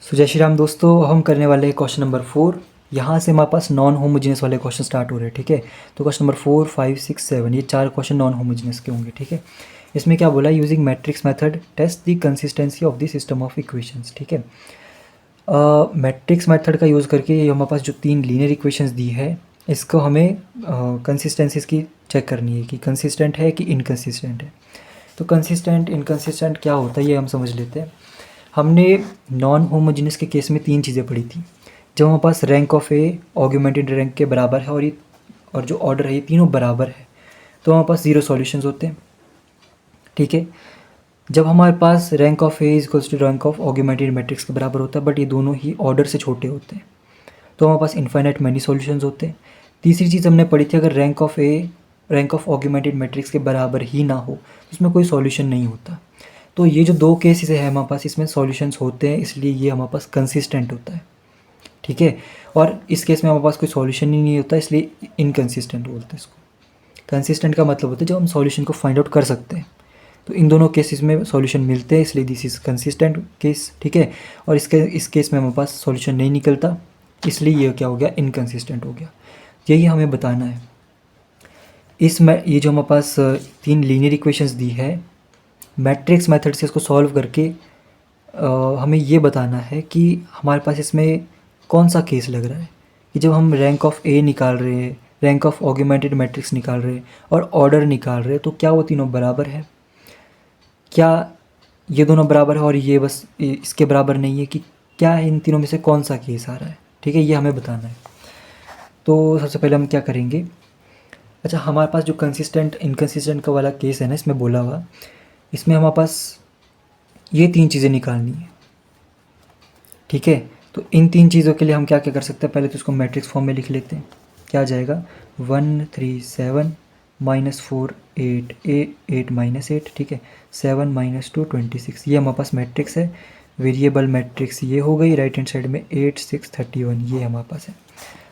जय श्री राम दोस्तों, हम करने वाले हैं क्वेश्चन नंबर 4। यहाँ से हमारे पास नॉन होमोजेनियस वाले क्वेश्चन स्टार्ट हो रहे हैं। ठीक है, तो क्वेश्चन नंबर 4, 5, 6, 7 ये 4 क्वेश्चन नॉन होमोजेनियस के होंगे। ठीक है, इसमें क्या बोला है, using matrix method test the consistency of the system of equations. ठीक है, मैट्रिक्स मेथड का यूज़ करके ये हमारे पास जो 3 लीनियर इक्वेशंस दी है, इसको हमें कंसिस्टेंसीज की चेक करनी है कि कंसिस्टेंट है कि इनकंसिस्टेंट है। तो कंसिस्टेंट इनकंसिस्टेंट क्या होता है ये हम समझ लेते हैं। हमने नॉन होमोजेनियस के केस में 3 चीज़ें पढ़ी थी। जब हमारे पास rank of A augmented rank के बराबर है और जो ऑर्डर है ये तीनों बराबर है, तो हमारे पास 0 सॉल्यूशंस होते हैं। ठीक है, जब हमारे पास rank of A equals to rank of augmented matrix के बराबर होता है, बट ये दोनों ही ऑर्डर से छोटे होते हैं, तो हमारे पास इनफाइनाइट मैनी सॉल्यूशंस होते हैं। तीसरी चीज़ हमने पढ़ी थी, अगर rank of A rank of augmented matrix के बराबर ही ना हो तो उसमें कोई सॉल्यूशन नहीं होता। तो ये जो 2 केसेस है हमारे पास, इसमें सॉल्यूशंस होते हैं, इसलिए ये हमारे पास कंसिस्टेंट होता है। ठीक है, और इस केस में हमारे पास कोई सॉल्यूशन ही नहीं होता, इसलिए इनकंसिस्टेंट बोलते हैं इसको। कंसिस्टेंट का मतलब होता है जब हम सॉल्यूशन को फाइंड आउट कर सकते हैं। तो इन दोनों केसेस में सॉल्यूशन मिलते हैं, इसलिए दिस इज़ कंसिस्टेंट केस। ठीक है, और इस केस में हमारे पास सॉल्यूशन नहीं निकलता, इसलिए ये क्या हो गया, इनकंसिस्टेंट हो गया। यही हमें बताना है। इसमें ये जो हमारे पास 3 लीनियर इक्वेशंस दी है, मैट्रिक्स मेथड से इसको सॉल्व करके हमें ये बताना है कि हमारे पास इसमें कौन सा केस लग रहा है कि जब हम रैंक ऑफ ए निकाल रहे हैं, रैंक ऑफ ऑगमेंटेड मैट्रिक्स निकाल रहे हैं और ऑर्डर निकाल रहे हैं, तो क्या वो तीनों बराबर है, क्या ये दोनों बराबर है और ये बस इसके बराबर नहीं है, कि क्या इन तीनों में से कौन सा केस आ रहा है। ठीक है, ये हमें बताना है। तो सबसे पहले हम क्या करेंगे, अच्छा हमारे पास जो कंसिस्टेंट इनकंसिस्टेंट का वाला केस है ना, इसमें बोला हुआ, इसमें हमारे पास ये 3 चीज़ें निकालनी है। ठीक है, तो इन 3 चीज़ों के लिए हम क्या क्या कर सकते हैं, पहले तो इसको मैट्रिक्स फॉर्म में लिख लेते हैं। क्या आ जाएगा, 1 3 7 -4 8 8 -8। ठीक है, 7 -2 26, ये हमारे पास मैट्रिक्स है। वेरिएबल मैट्रिक्स ये हो गई, राइट हैंड साइड में 8 6 31 ये हमारे पास है।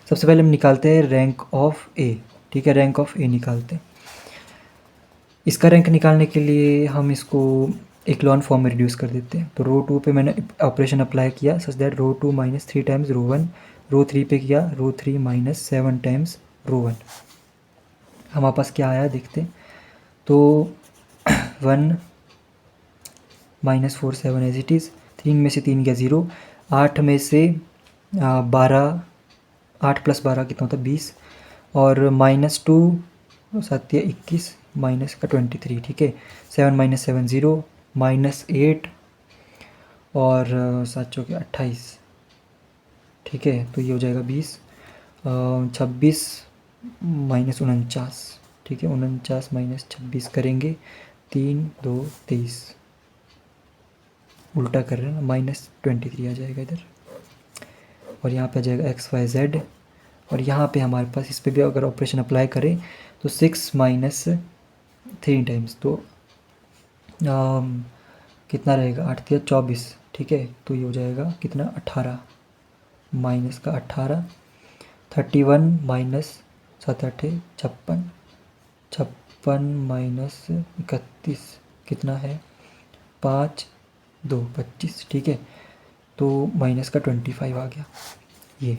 सबसे पहले हम निकालते हैं रैंक ऑफ ए। ठीक है, रैंक ऑफ ए निकालते हैं। इसका रैंक निकालने के लिए हम इसको इक्लॉन फॉर्म में रिड्यूस कर देते हैं। तो रो 2 पे मैंने ऑपरेशन अप्लाई किया सच दैट रो 2 -3 टाइम्स रो 1, रो 3 पे किया रो 3 -7 टाइम्स रो 1। हमारे पास क्या आया देखते हैं, तो 1 -4 7 एज इट इज़, 3 में से 3 गया 0, 8 में से 12, 8 + 12 कितना होता है 20, और -2 7 या 21 माइनस का 23। ठीक है, 7 - 7 0, -8 और 7 चौके 28। ठीक है, तो ये हो जाएगा 20, 26 -49। ठीक है, 49 -26 करेंगे, 3 2 23, उल्टा कर रहे हैं ना, -23 आ जाएगा इधर, और यहाँ पे आ जाएगा x y z, और यहाँ पे हमारे पास इस पर भी अगर ऑपरेशन अप्लाई करें तो 6 - 3 टाइम्स, तो कितना रहेगा, 8 या 24। ठीक है, तो ये हो जाएगा कितना, 18 माइनस का 18, 31 - 7 8 56, 56 - 31 कितना है, 5 2 25। ठीक है, तो माइनस का 25 आ गया ये।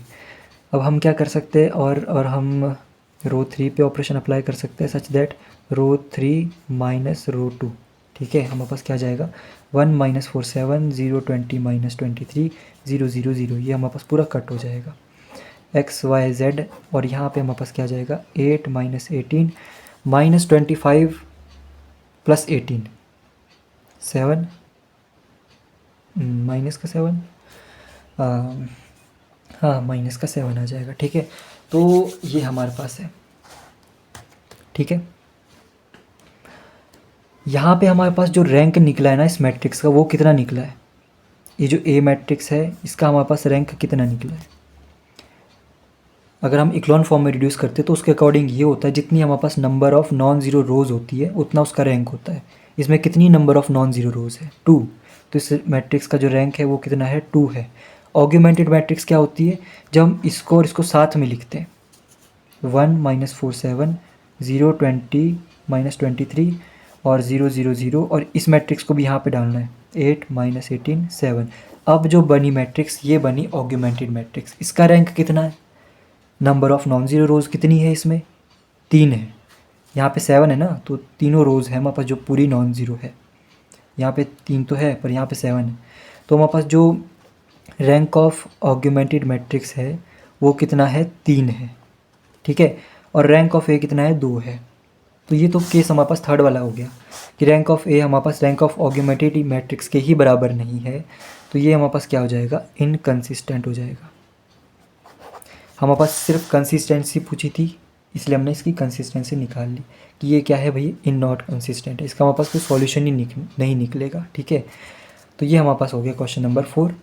अब हम क्या कर सकते हैं, और हम रो 3 पे ऑपरेशन अप्लाई कर सकते हैं सच दैट रो 3 - रो 2। ठीक है, हमारे पास क्या जाएगा, 1 -4 7 0 20 -23 0 0 0, ये हमारे पास पूरा कट हो जाएगा x y z, और यहाँ पे हमारे पास क्या जाएगा, 8 -18 -25 + 18 7 माइनस का 7, हाँ माइनस का 7 आ जाएगा। ठीक है, तो ये हमारे पास है। ठीक है, यहाँ पे हमारे पास जो रैंक निकला है ना इस मैट्रिक्स का, वो कितना निकला है, ये जो ए मैट्रिक्स है इसका हमारे पास रैंक कितना निकला है। अगर हम इक्लॉन फॉर्म में रिड्यूस करते हैं तो उसके अकॉर्डिंग ये होता है, जितनी हमारे पास number of non zero rows होती है उतना उसका रैंक होता है। इसमें कितनी number of non zero rows है, 2, तो इस मैट्रिक्स का जो रैंक है वो कितना है, 2 है। ऑगमेंटेड मैट्रिक्स क्या होती है, जब हम इसको और इसको साथ में लिखते हैं, 1 -4 7 0 20 -23 और 0 0 0, और इस मैट्रिक्स को भी यहाँ पे डालना है, 8 -18 7। अब जो बनी मैट्रिक्स ये बनी ऑग्यूमेंटेड मैट्रिक्स, इसका रैंक कितना है, नंबर ऑफ़ नॉन ज़ीरो रोज़ कितनी है इसमें, 3 है। यहाँ पे 7 है ना, तो तीनों रोज़ है हमारे पास जो पूरी नॉन ज़ीरो है। यहाँ पे 3 तो है पर यहाँ पे 7 है, तो हमारे पास जो रैंक ऑफ ऑग्यूमेंटेड मैट्रिक्स है वो कितना है, 3 है, ठीक है। और रैंक ऑफ ए कितना है, 2 है। तो ये तो केस हमारे पास थर्ड वाला हो गया कि रैंक ऑफ ए हमारे पास रैंक ऑफ ऑग्यूमेंटेड मैट्रिक्स के ही बराबर नहीं है, तो ये हमारे पास क्या हो जाएगा, इनकंसिस्टेंट हो जाएगा। हमारे पास सिर्फ कंसिस्टेंसी पूछी थी, इसलिए हमने इसकी कंसिस्टेंसी निकाल ली कि ये क्या है भाई, इन नॉट कंसिस्टेंट है, इसका हमारे पास कोई सॉल्यूशन ही नहीं निकलेगा, ठीक है। तो ये हमारे पास हो गया क्वेश्चन नंबर 4।